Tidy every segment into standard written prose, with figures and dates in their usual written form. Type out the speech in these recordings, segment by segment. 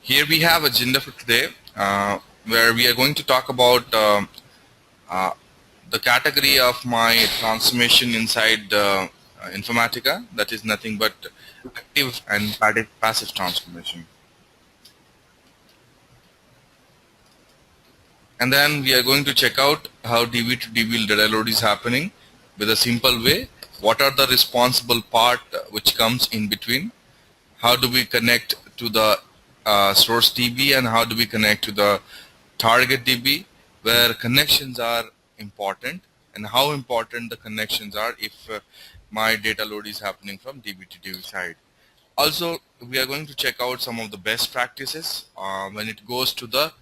Here we have agenda for today, where we are going to talk about uh, the category of my transformation inside Informatica. That is nothing but active and passive transformation. And then we are going to check out how DB to DB data load is happening with a simple way. What are the responsible part which comes in between? How do we connect to the source DB, and how do we connect to the target DB, where connections are important, and how important the connections are if my data load is happening from DB to DB side. Also, we are going to check out some of the best practices when it goes to the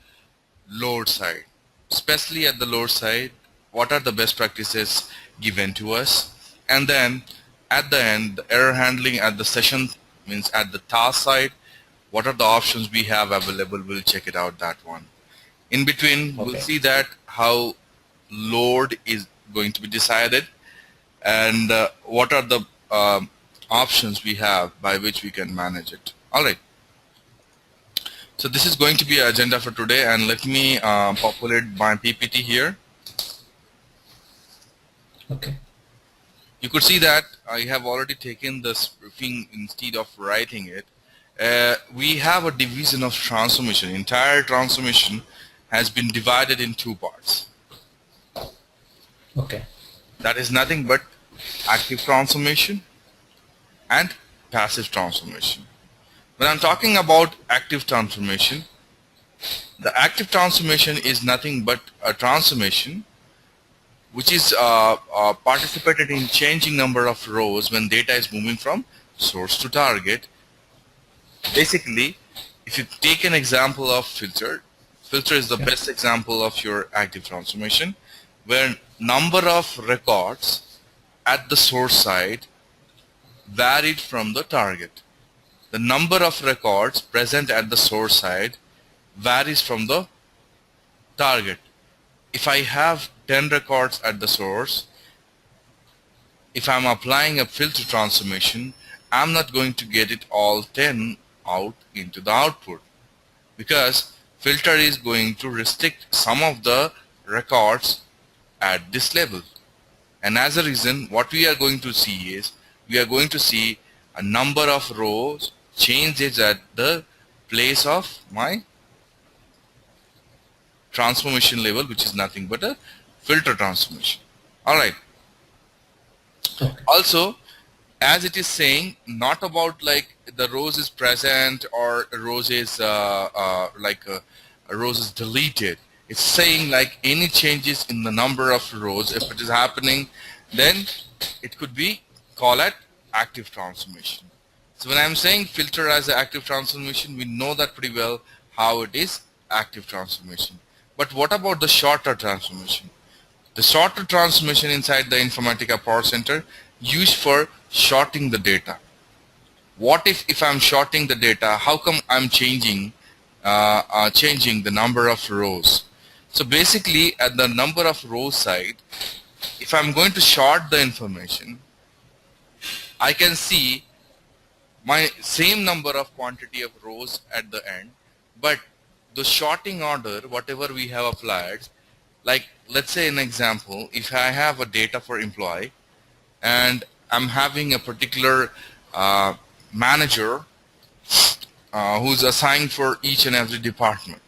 load side, especially at the load side. What are the best practices given to us? And then at the end, the error handling at the session, means at the task side, what are the options we have available? We'll check it out, that one. In between, we'll see that how load is going to be decided, and what are the options we have by which we can manage it. All right. So this is going to be an agenda for today, and let me populate my PPT here. Okay. You could see that I have already taken this briefing instead of writing it. We have a division of transformation. Entire transformation has been divided in two parts. Okay. That is nothing but active transformation and passive transformation. When I'm talking about active transformation, the active transformation is nothing but a transformation which is participated in changing number of rows when data is moving from source to target. Basically, if you take an example of filter is the best example of your active transformation, where number of records at the source side varied from the target. The number of records present at the source side varies from the target. If I have 10 records at the source, if I'm applying a filter transformation, I'm not going to get it all 10 out into the output, because filter is going to restrict some of the records at this level. And as a reason, what we are going to see is, we are going to see a number of rows changes at the place of my transformation level, which is nothing but a filter transformation. All right. Okay. Also, as it is saying, not about like the rows is present or rows is rows is deleted. It's saying like any changes in the number of rows, if it is happening, then it could be called at active transformation. So when I'm saying filter as an active transformation, we know that pretty well how it is active transformation. But what about the shorter transformation? The shorter transformation inside the Informatica Power Center used for shorting the data. What if I'm shorting the data? How come I'm changing the number of rows? So basically, at the number of rows side, if I'm going to short the information, I can see my same number of quantity of rows at the end, but the sorting order, whatever we have applied, like let's say an example, if I have a data for employee and I'm having a particular manager who's assigned for each and every department.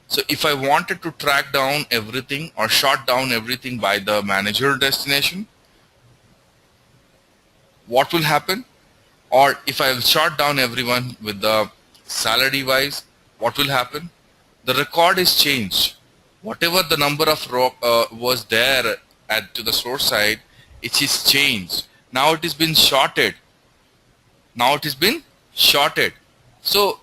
So if I wanted to track down everything or short down everything by the manager destination, what will happen? Or if I short down everyone with the salary wise, what will happen? The record is changed. Whatever the number of was there to the source side, it is changed. Now it has been shorted. So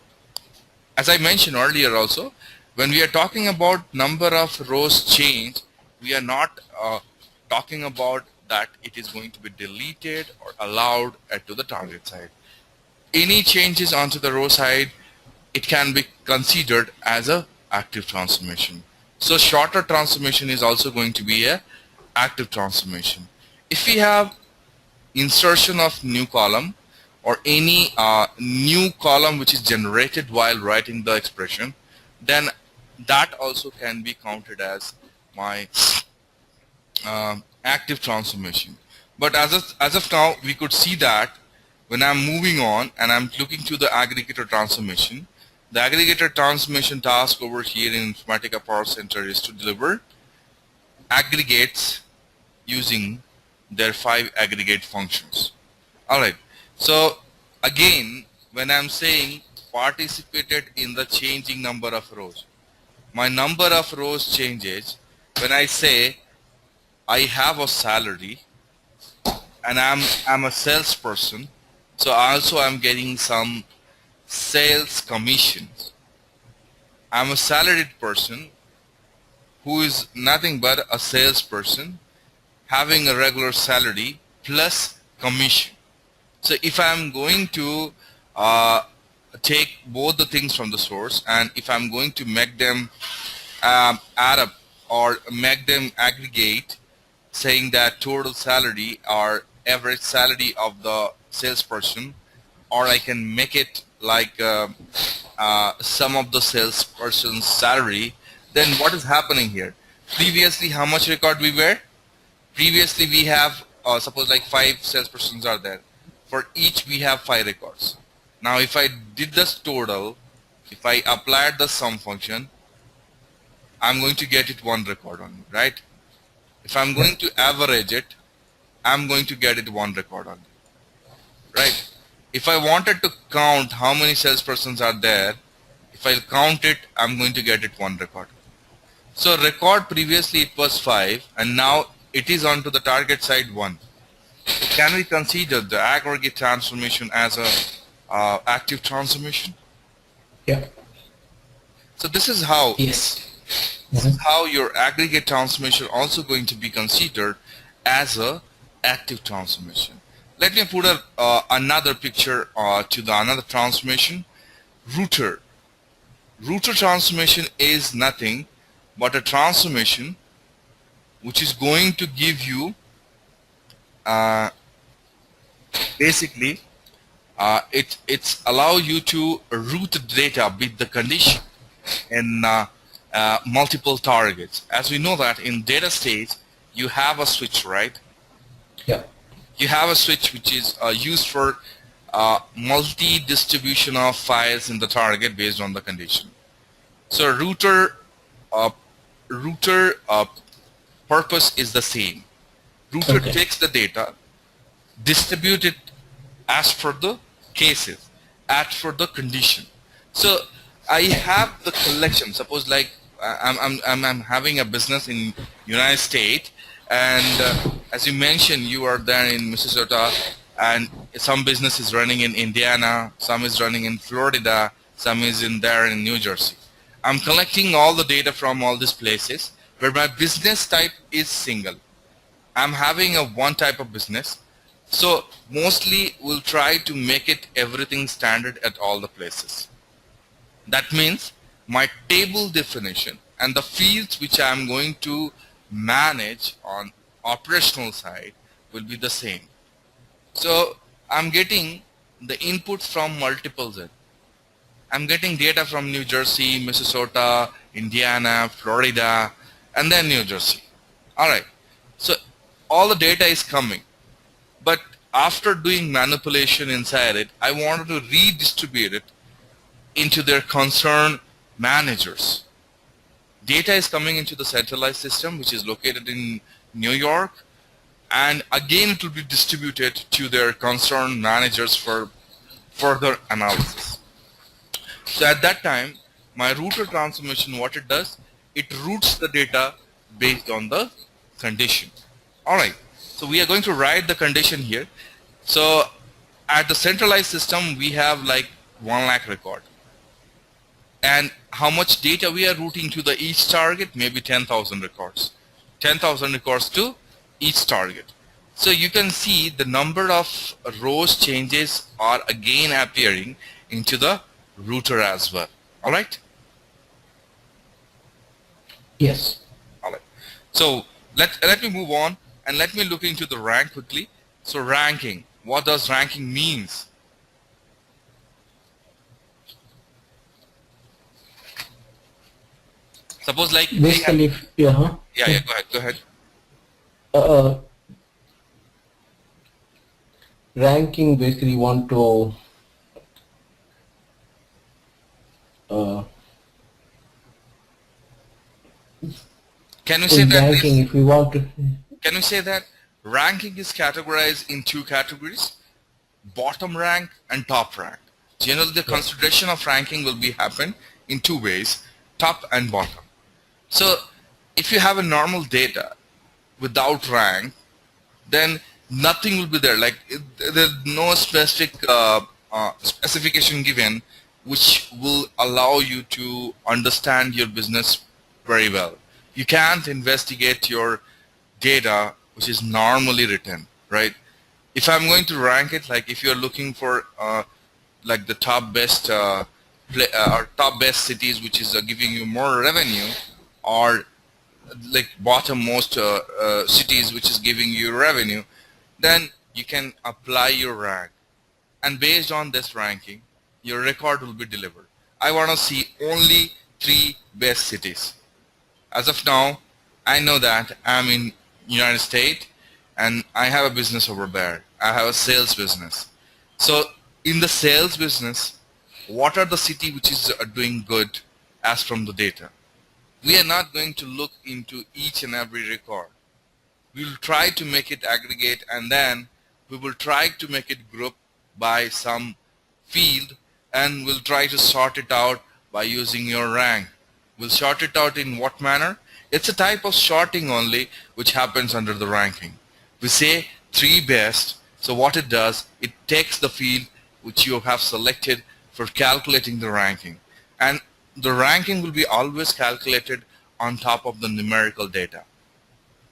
as I mentioned earlier also, when we are talking about number of rows change, we are not talking about that it is going to be deleted or allowed to the target side. Any changes onto the row side, it can be considered as a active transformation. So shorter transformation is also going to be a active transformation. If we have insertion of new column, or any new column which is generated while writing the expression, then that also can be counted as my active transformation. But as of now, we could see that when I'm moving on and I'm looking to the aggregator transformation, the aggregator transformation task over here in Informatica Power Center is to deliver aggregates using their 5 aggregate functions. Alright, so again, when I'm saying participated in the changing number of rows, my number of rows changes when I say I have a salary and I'm a salesperson, so also I'm getting some sales commissions. I'm a salaried person who is nothing but a salesperson having a regular salary plus commission. So if I'm going to take both the things from the source, and if I'm going to make them add up or make them aggregate, saying that total salary or average salary of the salesperson, or I can make it like sum of the salesperson's salary, then what is happening here? Previously, how much record we were? Previously, we have suppose like 5 salespersons are there. For each, we have 5 records. Now, if I did this total, if I applied the sum function, I'm going to get it 1 record only, right? If I'm going to average it, I'm going to get it 1 record only, right? If I wanted to count how many salespersons are there, if I count it, I'm going to get it 1 record. So record previously it was 5, and now it is onto the target side 1. Can we consider the aggregate transformation as a active transformation? Yeah. So this is how Yes. how your aggregate transformation also going to be considered as a active transformation. Let me put another picture to the another transformation. Router. Router transformation is nothing but a transformation which is going to give you basically it's allow you to route the data with the condition in multiple targets. As we know that in data stage you have a switch, right? Yeah. You have a switch which is used for multi-distribution of files in the target based on the condition. So router purpose is the same. Router Okay. takes the data, distribute it as per the cases, as per the condition. So I have the collection. Suppose like I'm having a business in United States, and as you mentioned, you are there in Minnesota, and some business is running in Indiana, some is running in Florida, some is in there in New Jersey. I'm collecting all the data from all these places, where my business type is single. I'm having a one type of business, so mostly we'll try to make it everything standard at all the places. That means my table definition and the fields which I'm going to manage on operational side will be the same. So I'm getting the inputs from multiple Z. I'm getting data from New Jersey, Minnesota, Indiana, Florida, and then New Jersey. Alright, so all the data is coming. But after doing manipulation inside it, I wanted to redistribute it into their concerned managers. Data is coming into the centralized system, which is located in New York, and again it will be distributed to their concerned managers for further analysis. So at that time, my router transformation, what it does, it routes the data based on the condition. Alright, so we are going to write the condition here. So at the centralized system, we have like 1 lakh record. And how much data we are routing to the each target? Maybe 10,000 records. 10,000 records to each target. So you can see the number of rows changes are again appearing into the router as well. Alright? Yes. Alright. So let me move on and let me look into the rank quickly. So ranking. What does ranking means? Suppose like they have, Basically, if, yeah, yeah, go ahead. uh, ranking basically want to uh, Can we say in that ranking this? if we want to. Can we say that ranking is categorized in two categories: bottom rank and top rank? Generally, the Yeah. consideration of ranking will be happen in two ways: top and bottom. So, if you have a normal data without rank, then nothing will be there. Like there's no specific specification given which will allow you to understand your business very well. You can't investigate your data which is normally written, right? If I'm going to rank it, like if you're looking for like the top best or top best cities which is giving you more revenue, or like bottommost cities which is giving you revenue, then you can apply your rank, and based on this ranking your record will be delivered. I want to see only three best cities. As of now, I know that I'm in United States and I have a business over there. I have a sales business. So in the sales business, what are the city which is doing good as from the data? We are not going to look into each and every record. We will try to make it aggregate, and then we will try to make it group by some field, and we'll try to sort it out by using your rank. We'll sort it out in what manner? It's a type of sorting only which happens under the ranking. We say three best, so what it does, it takes the field which you have selected for calculating the ranking. And the ranking will be always calculated on top of the numerical data.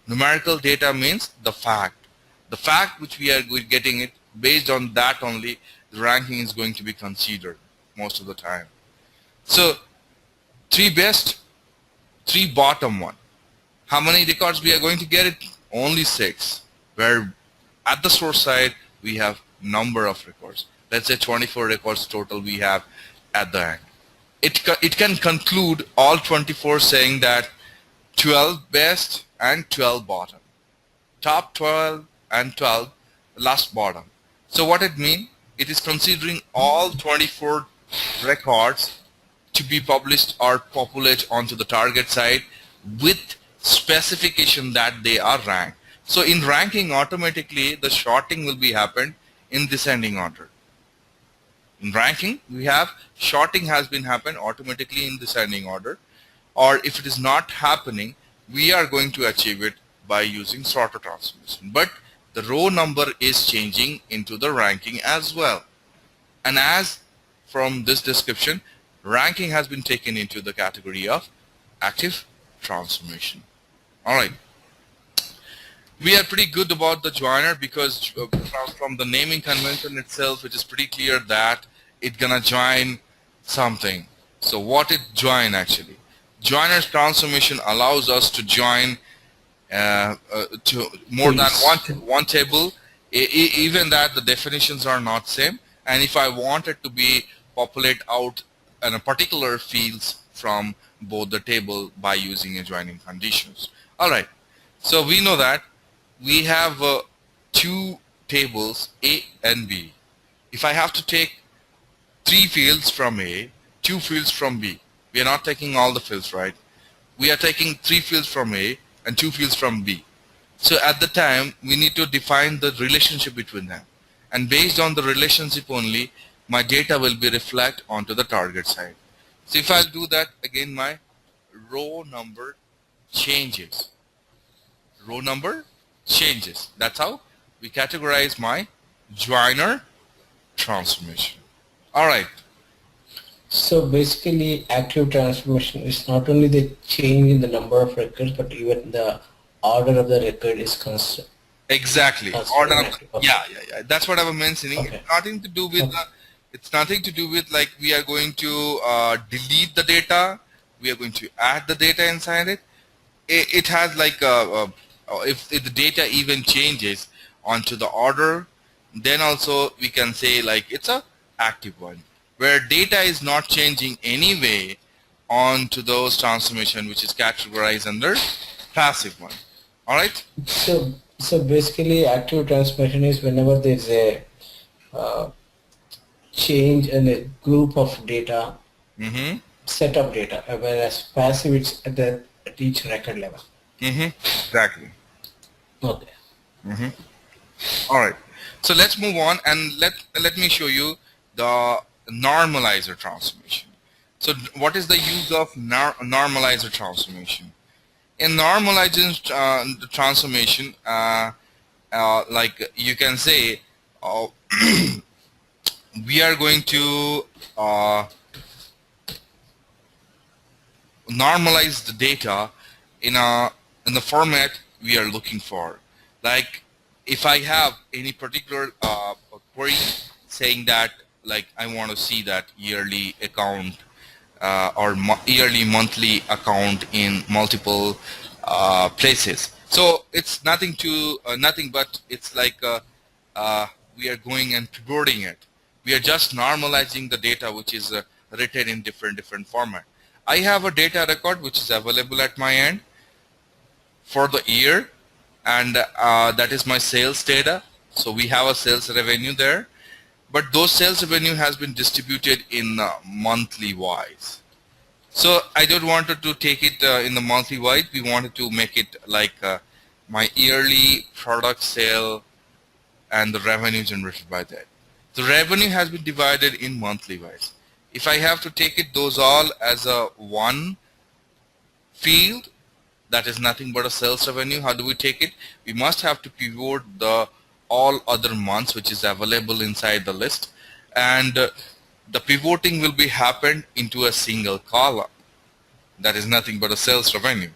Numerical data means the fact. The fact which we are getting it, based on that only, the ranking is going to be considered most of the time. So three best, three bottom one. How many records we are going to get it? Only 6. Where at the source side we have number of records. Let's say 24 records total we have at the end. It can conclude all 24 saying that 12 best and 12 bottom. Top 12 and 12 last bottom. So what it means? It is considering all 24 records to be published or populate onto the target side with specification that they are ranked. So in ranking, automatically the sorting will be happened in descending order. In ranking, we have sorting has been happened automatically in descending order, or if it is not happening, we are going to achieve it by using sorter transformation. But the row number is changing into the ranking as well. And as from this description, ranking has been taken into the category of active transformation. Alright. We are pretty good about the joiner because from the naming convention itself, it is pretty clear that it's gonna join something. So what it join actually? Joiner transformation allows us to join to more than one table, even that the definitions are not same. And if I wanted to be populate out in a particular fields from both the table by using adjoining conditions. All right. So we know that we have two tables, A and B. If I have to take 3 fields from A, 2 fields from B, we are not taking all the fields, right? We are taking 3 fields from A and 2 fields from B. So at the time, we need to define the relationship between them. And based on the relationship only, my data will be reflect onto the target side. So if I do that, again, my row number changes. Row number changes. That's how we categorize my joiner transformation. All right. So basically, active transformation is not only the change in the number of records, but even the order of the record is constant. Exactly. Order of, Okay. yeah. That's what I was mentioning. Okay. It's nothing to do with it's nothing to do with like we are going to delete the data. We are going to add the data inside it. It has like if the data even changes onto the order, then also we can say like it's a active one where data is not changing anyway. on to those transformation which is categorized under passive one. All right. So basically, active transformation is whenever there's a uh, change in a group of data, Mm-hmm. set of data, whereas passive it's at each record level. Mm-hmm. Exactly. Okay. Mm-hmm. All right. So let's move on and let me show you the normalizer transformation. So what is the use of normalizer transformation? In normalizing transformation, like you can say, uh, we are going to normalize the data in a in the format we are looking for. Like if I have any particular query saying that like I want to see that yearly account or yearly monthly account in multiple places. So it's nothing but it's like we are going and pivoting it. We are just normalizing the data which is written in different format. I have a data record which is available at my end for the year, and that is my sales data. So we have a sales revenue there, but those sales revenue has been distributed in monthly wise. So I don't want to take it in the monthly wise. We wanted to make it like my yearly product sale and the revenue generated by that. The revenue has been divided in monthly wise. If I have to take it those all as a one field, that is nothing but a sales revenue. How do we take it? We must have to pivot the all other months which is available inside the list, and the pivoting will be happened into a single column. That is nothing but a sales revenue.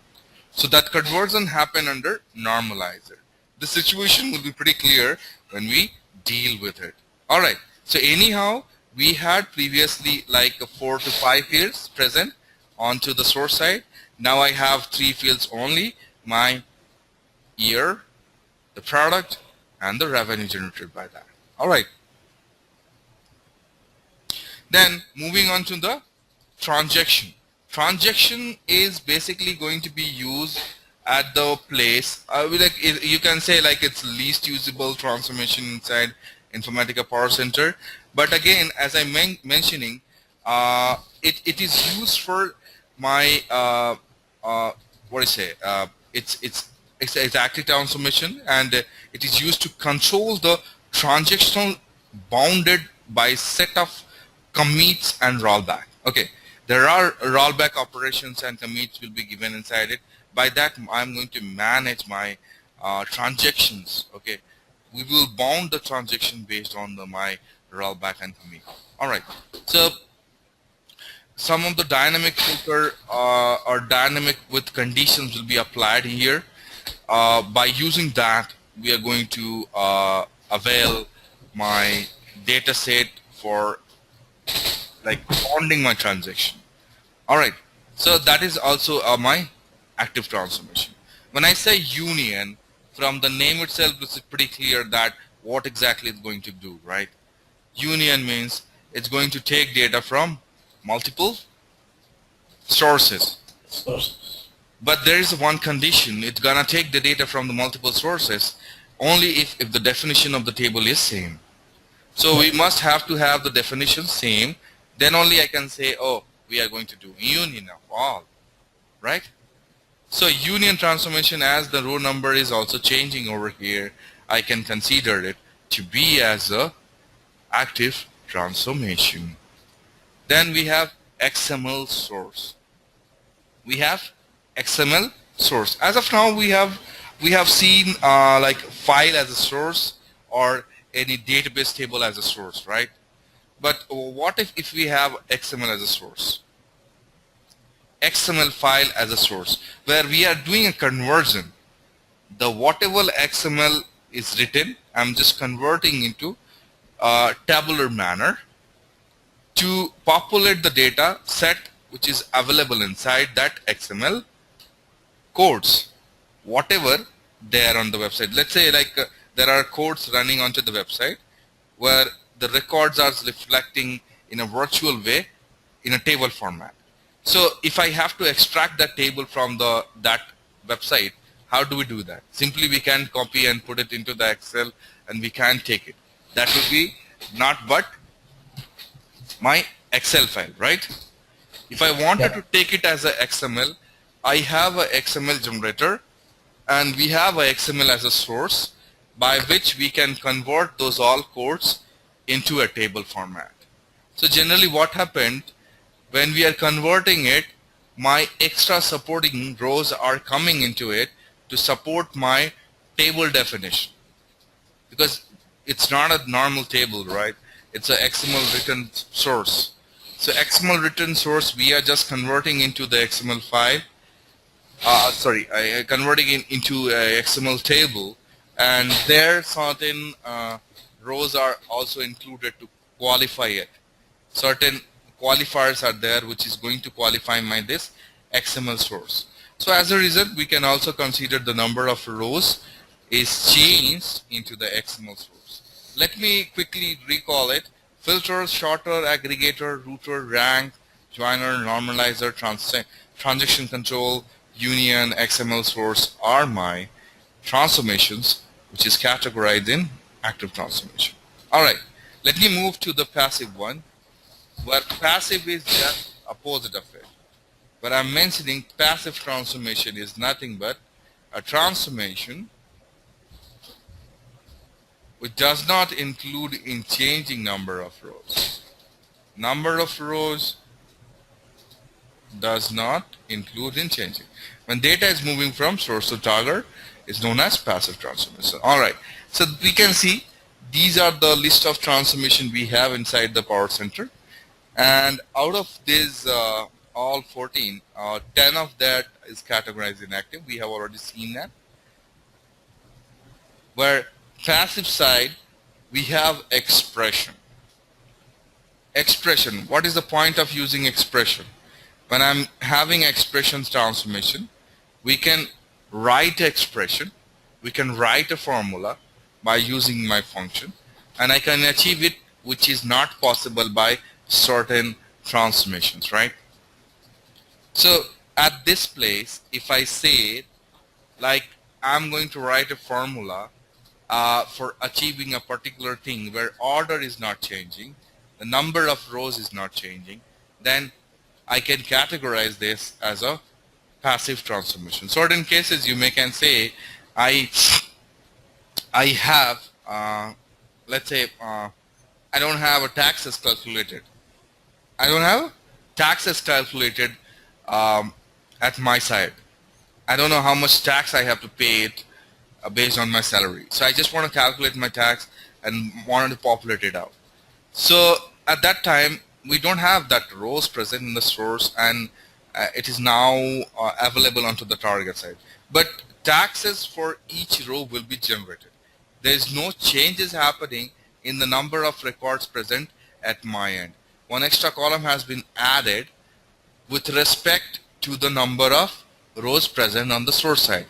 So that conversion happen under normalizer. The situation will be pretty clear when we deal with it. All right. So anyhow, we had previously like 4 to 5 fields present onto the source side. Now I have 3 fields only: my year, the product, and the revenue generated by that. All right. Then moving on to the transaction. Transaction is basically going to be used at the place you can say like it's least usable transformation inside Informatica Power Center. But again, as I'm mentioning, it is used for my what do you say? It's active transformation, and it is used to control the transactional bounded by set of commits and rollback. Okay, there are rollback operations and commits will be given inside it. By that, I'm going to manage my transactions. Okay, we will bound the transaction based on my rollback and commit. All right. So some of the dynamic filter or dynamic with conditions will be applied here. By using that, we are going to avail my data set for like bonding my transaction. All right. So that is also my active transformation. When I say union, from the name itself, it's pretty clear that what exactly it's going to do, right? Union means it's going to take data from multiple sources. Sources. But there is one condition. It's gonna take the data from the multiple sources only if the definition of the table is same. So we must have to have the definition same. Then only I can say, oh, we are going to do union of all, right? So union transformation, as the row number is also changing over here, I can consider it to be as a active transformation. Then we have XML source. We have XML source. As of now, we have seen like file as a source or any database table as a source, right? But what if we have XML as a source? XML file as a source, where we are doing a conversion. The whatever XML is written, I'm just converting into a tabular manner to populate the data set which is available inside that XML codes, whatever they are on the website. Let's say like there are codes running onto the website where the records are reflecting in a virtual way in a table format. So if I have to extract that table from that website, how do we do that? Simply we can copy and put it into the Excel and we can take it. That would be not but my Excel file, right? If I wanted Yeah. to take it as a XML, I have a XML generator and we have a XML as a source by which we can convert those all codes into a table format. So generally what happened when we are converting it, my extra supporting rows are coming into it to support my table definition, because it's not a normal table, right? It's a XML written source. So XML written source we are just converting into the XML file. Converting it into a XML table, and there certain rows are also included to qualify it. Certain qualifiers are there which is going to qualify my this XML source. So as a result, we can also consider the number of rows is changed into the XML source. Let me quickly recall it. Filter, sorter, aggregator, router, rank, joiner, normalizer, transaction control, union, XML source are my transformations, which is categorized in active transformation. All right, let me move to the passive one, where passive is just opposite of it. But I'm mentioning passive transformation is nothing but a transformation which does not include in changing number of rows. Number of rows does not include in changing. When data is moving from source to target, is known as passive transformation. All right, so we can see these are the list of transformation we have inside the Power Center, and out of these all 14, 10 of that is categorized in active. We have already seen that. Where passive side, we have expression. Expression, what is the point of using expression? When I'm having expressions transformation, we can write expression, we can write a formula by using my function, and I can achieve it which is not possible by certain transformations, right? So at this place, if I say like I'm going to write a formula for achieving a particular thing where order is not changing, the number of rows is not changing, then I can categorize this as a passive transformation. Certain cases you may can say I have let's say I don't have a taxes calculated. I don't have taxes calculated at my side. I don't know how much tax I have to pay it based on my salary. So I just want to calculate my tax and wanted to populate it out. So at that time, we don't have that rows present in the source, and it is now available onto the target side. But taxes for each row will be generated. There is no changes happening in the number of records present at my end. One extra column has been added with respect to the number of rows present on the source side.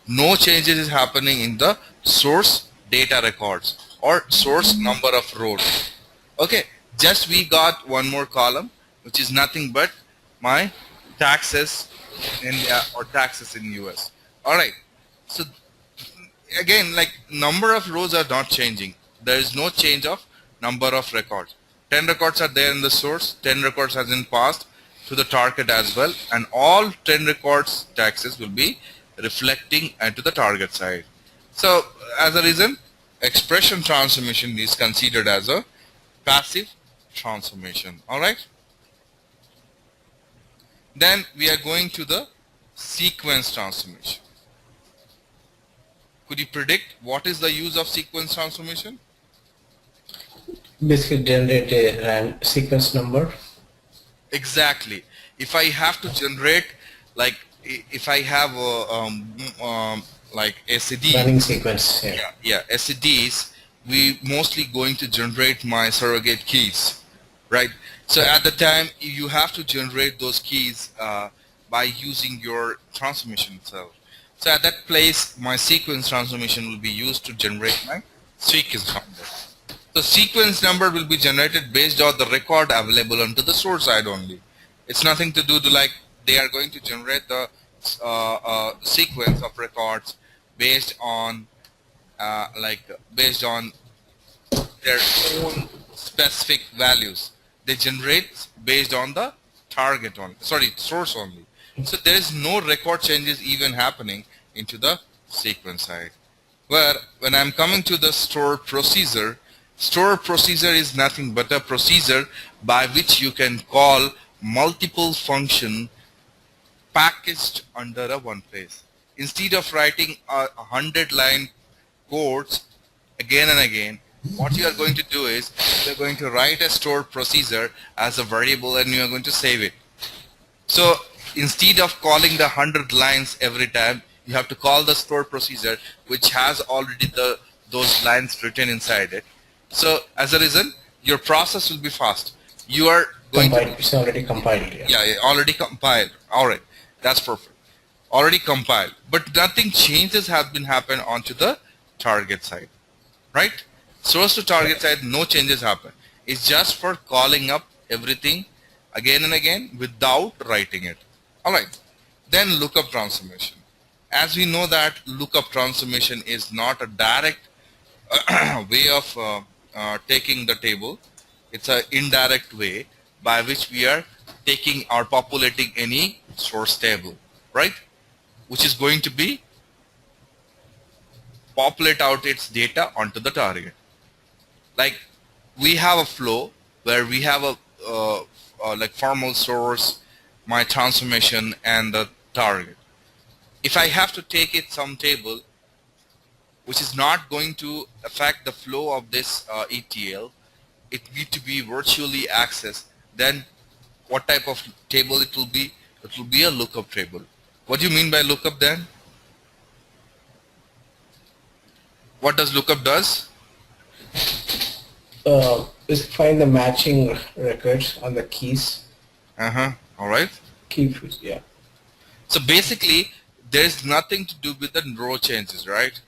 No changes is happening in the source data records or source number of rows. Okay, just we got one more column which is nothing but my taxes in India or taxes in US. Alright, so again, like number of rows are not changing. There is no change of number of records. 10 records are there in the source, 10 records has been passed to the target as well, and all 10 records taxes will be reflecting into the target side. So as a reason, expression transformation is considered as a passive transformation. Alright, then we are going to the sequence transformation. Could you predict what is the use of sequence transformation? Basically generate a sequence number. Exactly. If I have to generate, like if I have like SED, Running sequence. SEDs, we mostly going to generate my surrogate keys, right? So at the time you have to generate those keys by using your transformation itself. So at that place, my sequence transformation will be used to generate my sequence number. So sequence number will be generated based on the record available onto the source side only. It's nothing to do to like they are going to generate the sequence of records based on based on their own specific values. They generate based on the target on source only. So there is no record changes even happening into the sequence side. Where when I'm coming to the store procedure is nothing but a procedure by which you can call multiple function packaged under a one place. Instead of writing 100-line codes again and again, what you are going to do is you're going to write a store procedure as a variable and you are going to save it. So instead of calling the 100 lines every time, you have to call the store procedure which has already those lines written inside it. So as a result, your process will be fast. You are going compiled. It's already compiled. yeah, already compiled. All right, that's perfect. Already compiled, but nothing changes have been happened onto the target side, right? Source to target side, no changes happen. It's just for calling up everything again and again without writing it. All right. Then lookup transformation. As we know that lookup transformation is not a direct way of taking the table. It's an indirect way by which we are taking or populating any source table, right? Which is going to be populate out its data onto the target. Like we have a flow where we have a like formal source, my transformation, and the target. If I have to take it some table which is not going to affect the flow of this ETL, it need to be virtually accessed, then what type of table it will be? It will be a lookup table. What do you mean by lookup then? What does lookup does? Is find the matching records on the keys. All right. Key fields, yeah. So basically, there's nothing to do with the row changes, right?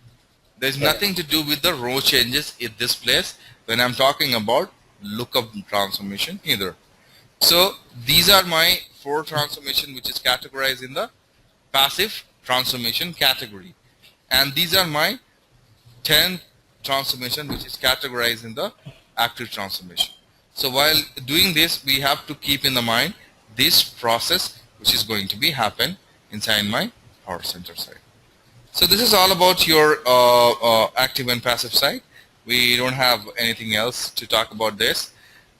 There's nothing to do with the row changes in this place when I'm talking about lookup transformation either. So these are my 4 transformation which is categorized in the passive transformation category, and these are my 10 transformation which is categorized in the active transformation. So while doing this, we have to keep in the mind this process which is going to be happen inside my Power Center side. So this is all about your active and passive side. We don't have anything else to talk about this.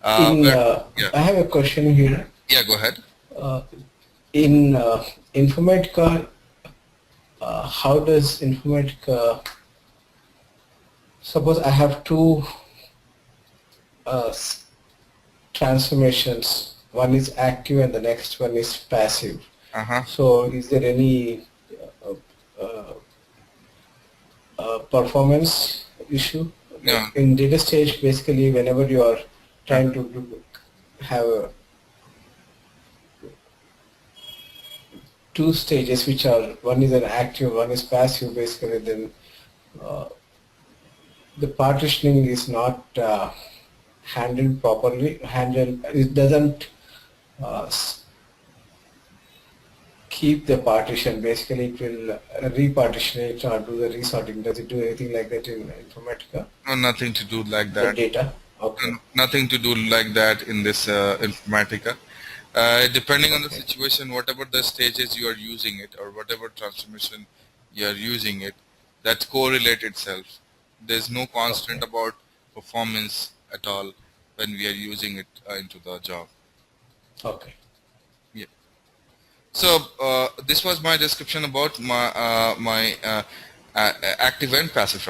I have a question here. Yeah, go ahead. In Informatica, how does Informatica, suppose I have 2 transformations, one is active and the next one is passive. So is there any performance issue? No. In data stage, basically whenever you are trying to have 2 stages which are, one is an active, one is passive, basically then the partitioning is not handled properly. It doesn't keep the partition. Basically, it will repartition it or do the resorting. Does it do anything like that in Informatica? No, nothing to do like that. The data? Okay. Nothing to do like that in this Informatica. Depending on the situation, whatever the stages you are using it or whatever transformation you are using it, that correlate itself. There's no constant about performance at all when we are using it into the job. Okay. Yeah. So this was my description about my active and passive transformation.